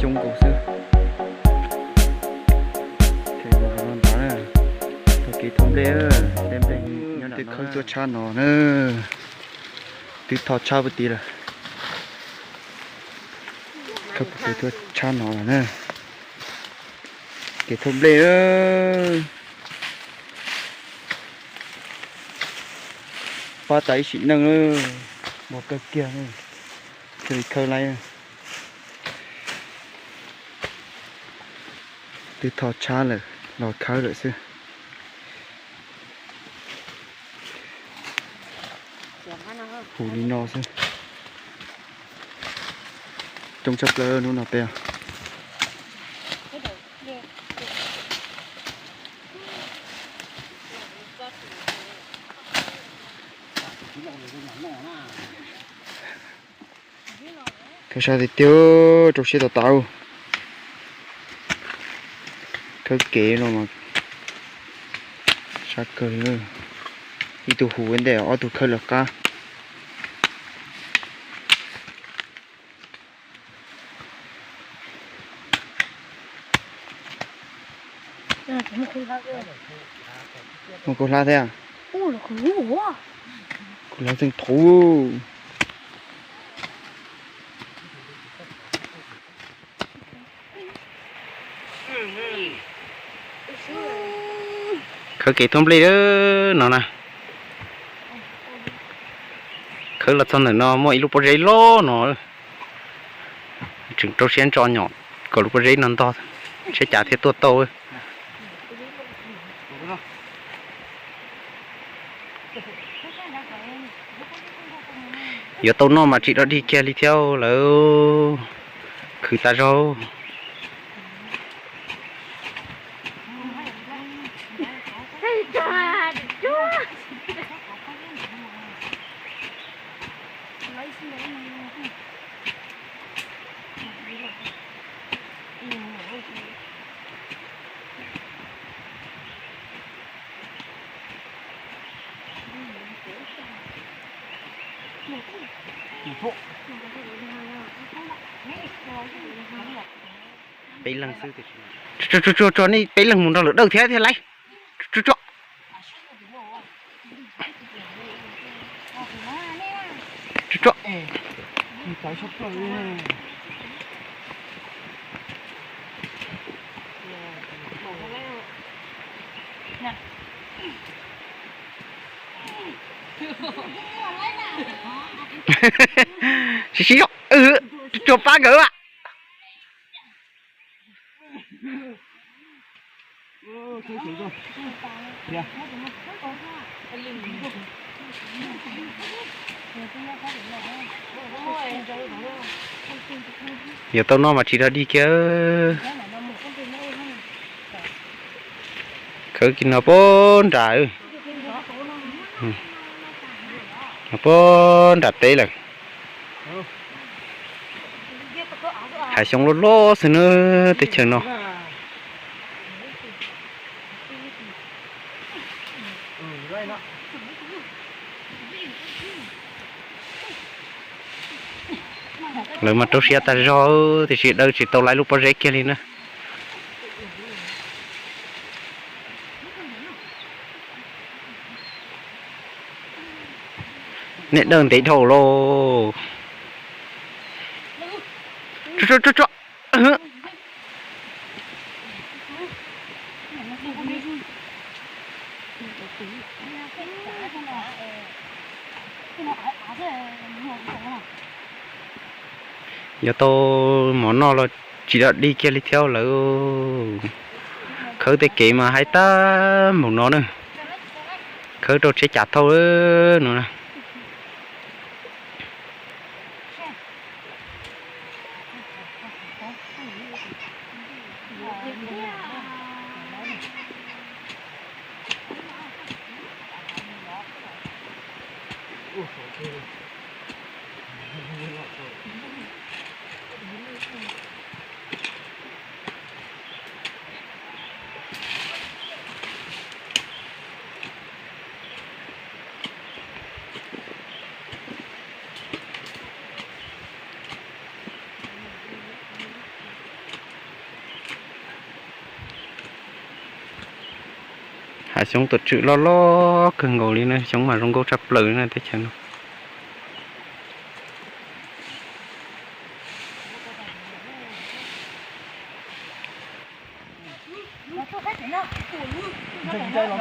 chung cổ xưa thì một con đó nè tôi kỹ thông lệ xem đây từ khâu cho cha nó nữa từ thọ cha một tí rồi khâu từ cho cha nó nè kỹ thông lệ ba tay xịn nâng một cái kia nữa từ khâu này từ thọ cha là nó khá rồi xưa phủ đi no xưa trông chấp lơ nó nào tè cái sao thì tiêu trục xe tàu cái kế nó mà sát cơ nữa đi tụ hú vấn đề ở tụ khơi lộc ca một con la thế à? Ủa là con lú à? Con la thành thú. Khởi kỳ thông lý đó nó nè. Khởi là xong rồi nó mỗi lúc bao giấy lố nó. Trứng trâu xén tròn nhọn, có lúc bao giấy nó to, sẽ trả theo tuột tàu. Giờ tàu nó mà chị đó đi kia đi theo là khử ta rồi. Bấy lần sư thì cho này bấy lần muốn đâu được đâu thế thế lấy cho xí cho ba gỡ ạ giờ tao nói mà chị đã đi kia khởi kinh nó bốn trái nó bốn đặt tế là hải xong lố lố xin nữa tới chừng nó nếu mà tôi xe ta rồi thì chỉ đâu chỉ tàu lại lúc bao giờ kia đi nữa nét đơn tí thầu lô cho giờ tôi món nó là chỉ đã đi kia đi theo là khởi tới kỹ mà hay ta một nó nữa khởi tôi sẽ chặt thôi nữa nè hạ xuống tụt chữ lo lo cần ngồi đi này xuống mà rong câu chập lử này thấy chăng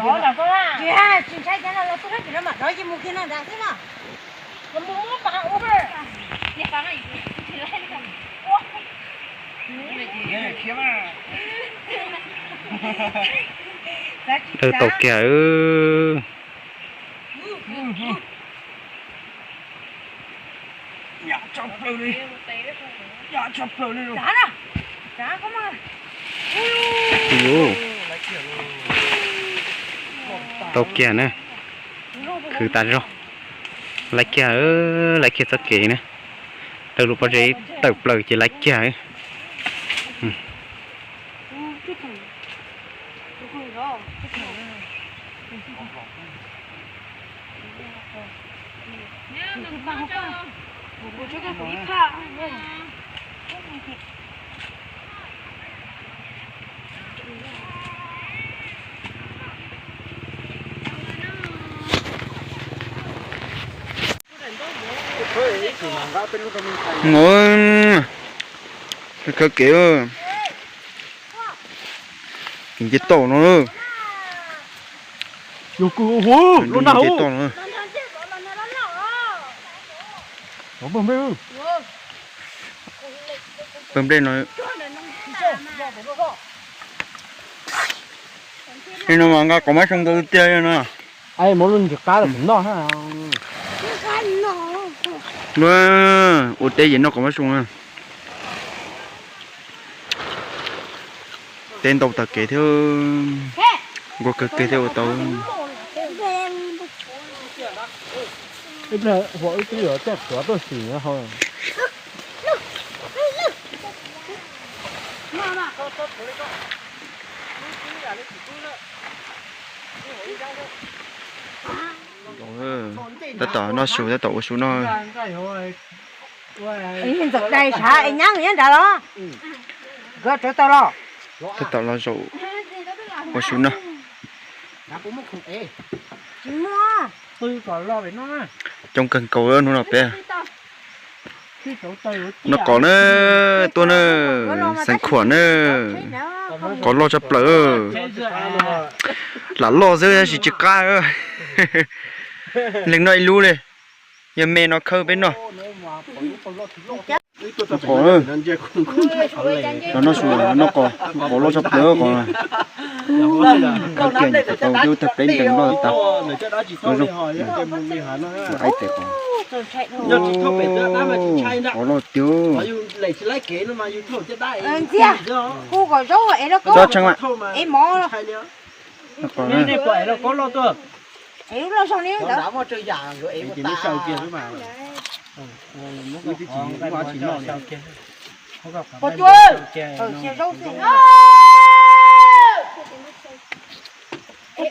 đó là có à chị ha chị thấy cái nào là tôi thấy cái nó mà nói chứ mua kia nó đã thế mà nó mua mà ô bê nè bà này chị lấy cái từ tàu kẻ ư dạ chọc rồi đi dạ chọc rồi đi đã nè đã có mà tàu kẻ nè cứ ta rồi lấy kẻ ư lấy kẻ tất kỹ nè từ lúc bây giờ tàu lời chỉ lấy kẻ ấy ngon cái kiểu kinh tế tổ nó nữa yo ku ho lo na kinh tế ho tổ nữa nó bơm bê bơm đây nó cái nó mà có mấy sông cơ chơi nữa ai mỗi lần cá là cũng đó ha nó ở đây gì nó có mấy sông à tên tàu tập kể theo có kể theo tàu bây giờ họ cái ở chắc có tôi xỉ nữa thôi ta tỏ nó xuống ta tỏ xuống nó anh hiện giờ đây xả anh nhang anh đã đó gỡ cho tao lo ta tỏ nó rộ có xuống nó mua tôi còn lo về nó trong cần cầu nó là bé khi cháu tay nó có nữa tôi nữa sản khuẩn nữa có lo chấp lỡ là lo dơ chỉ chích cá ơ lên nói lu này giờ mẹ nó khơi bên nó có ơ nó xuống nó có lo chấp lỡ còn cái tiền tàu tiêu thật đến tiền lo tập nó rụng ai tệ còn có lo tiêu anh chia khu có dấu vậy đó cho chăng ạ em mò nó có nên đi quậy nó có lo tôi em lo xong đi đó chỉ nó sầu kia mà có chưa xe dấu tiền có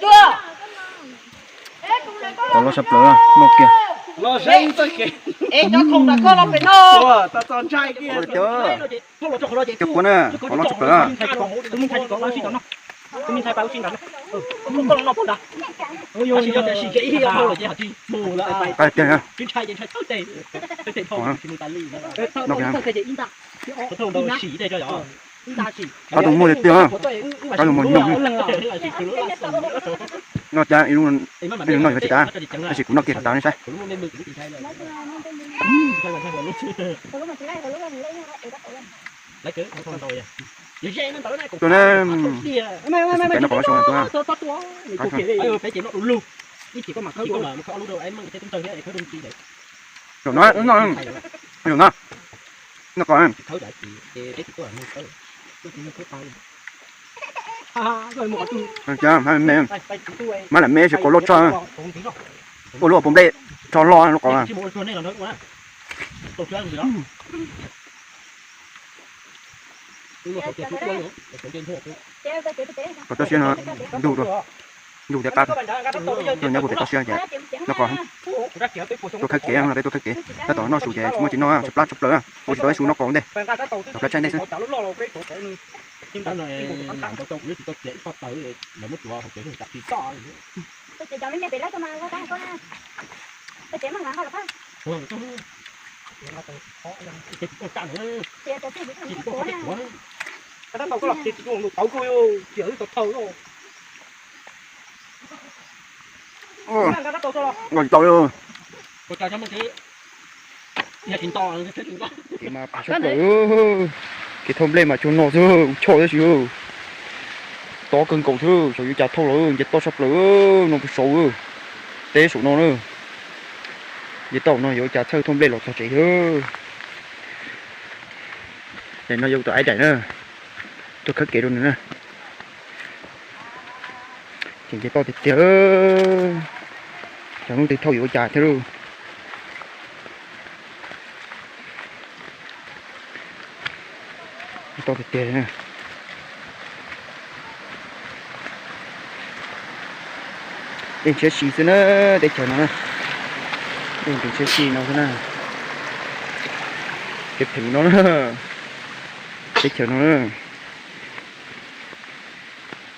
chưa có lo sập lỡ nó kia lo sinh tôi kì em cho không đã có lo phải nó ta toàn trai kia chụp con nè có lo sập lỡ mình thay có lo xin nó mình thay bao xin nó không có nó đã ôi ôi ôi chỉ cái hiểu thôi chứ hả chị mù lại ai tiền ha cái trai thâu tệ thôi thì mình ta lì nó cái gì in ta cái thâu đâu chỉ đây cho đó tao tụng mua được tiền tao tụng mua nhung nó cha yêu nó nói với ta nó chỉ cũng nó kia tao này sai lấy cứ không thôi à cho nên cái nó có số này tôi phải chỉ nó luôn chỉ có mặt chỉ có mà nó luôn đâu em mang cái tấm tơi để khởi động chi đấy rồi nó còn thấu đại thì cái có là mua tới nó cứ tay rồi một tu cha hai mẹ má là mẹ sẽ có lót cho ô lúaผมđây cho lo nó còn à có tao xem nó đủ rồi đủ để cắt rồi nhớ của tao xem vậy nó còn tôi khai kế là đây tôi khai kế tao tỏ nó sụt vậy chúng chỉ nó chụp lát chụp lỡ tôi chỉ nói xuống nó còn đây chụp lát trên đây xem nhưng mà này làm cho tôi chỉ có dễ phát tới là mất vào học cái chặt thì to tôi chỉ cho mấy mẹ bị lấy cho mà có ta có na tôi chỉ mang hàng không là phải cái cạn nữa chỉ tôi chỉ biết chỉ cái có của cái na của cái đó có lọc chỉ có một tàu coi chỉ ở tàu thầu thôi cái đó tàu thôi Còn tao ơi. có cho mình cái nhà chính to cái chính to Thì mà phải chọc lỡ. Cái thông lên mà chúng nó chứ, trời ơi chứ. To cưng cầu thư, rồi chặt thâu lỡ, chết to sập lỡ, nó bị sâu. Té sụn nó nữa. Vậy tao nó vô chặt thâu thông lên lọt chỉ hư. Để nó vô tải đại nữa. Tôi khắc kể luôn nữa. Chỉ cái to thì tiếc. Chẳng không thì thâu vô chặt thế rồi. To thì tiếc nữa. Để chơi xì nữa, để chờ nó. Để chơi xì nó thế nào. Cái thử nó nữa. Để chờ nó nữa.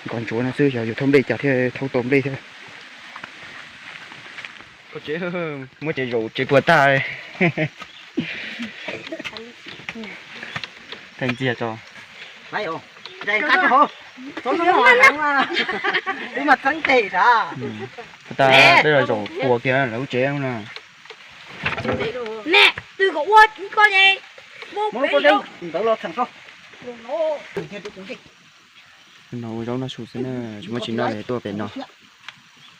Còn chúa nó xưa giờ thông đây chả thế thâu tôm đây thôi. Có chế hơn, mới chế rượu chế của ta đây. Thành chia cho. đấy không đây cắt cho hô tôi nó mỏi lắm mà đi mặt trắng tỉ đó Ta đây là rượu của kia nấu chế không nè. nè tôi có uất con gì muốn có đây đỡ lo thằng không Nó rau nó sụt xuống nè, chúng ta chỉ nói để tôi phải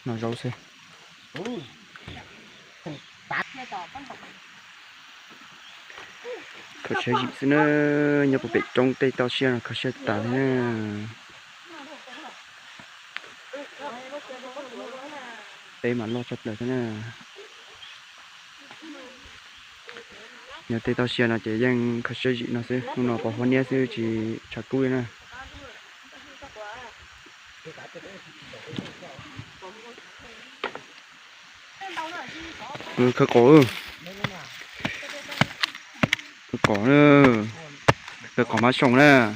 nó rau xem. Có chơi gì xin nữa, nhập vào trong tay tao xem là có chơi tả thế nè. Đây mà lo chặt lại thế nè. Nhà tay tao xem là chỉ đang có chơi gì nó sẽ, nó bảo hôm nay sẽ chỉ chặt cùi nè. Khá có có nữa, có má sống nè.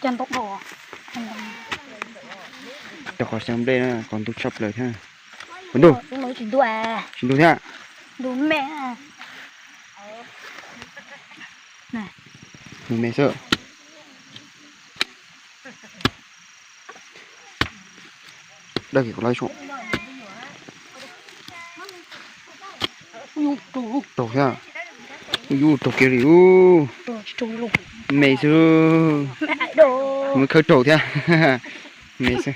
chân tốc độ Cho khỏi xem đây nè, còn tôi chọc lời ha. Vẫn đủ, nói chuyện đùa à xin đủ thế ạ. đủ mẹ à này Mẹ sợ. Đây thì có lấy xuống. Tổ thế à? Tổ kia đi mẹ sợ. mẹ đồ Mới khơi tổ thế à? Mẹ sợ.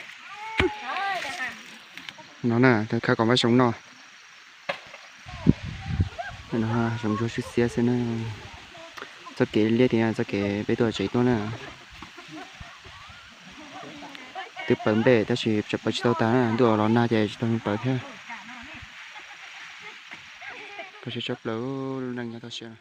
Nó nè, tôi khai có mấy sống nó. Nó ha, sống cho chút xíu xem nè. Chắc kể liệt thì chắc kể bây giờ chạy tôi nè. Từ bấm bể ta chỉ chụp vào tàu tá nè, đùa nó na chạy tàu bấm thế. Có sẽ chụp lâu đang nhà tao xem.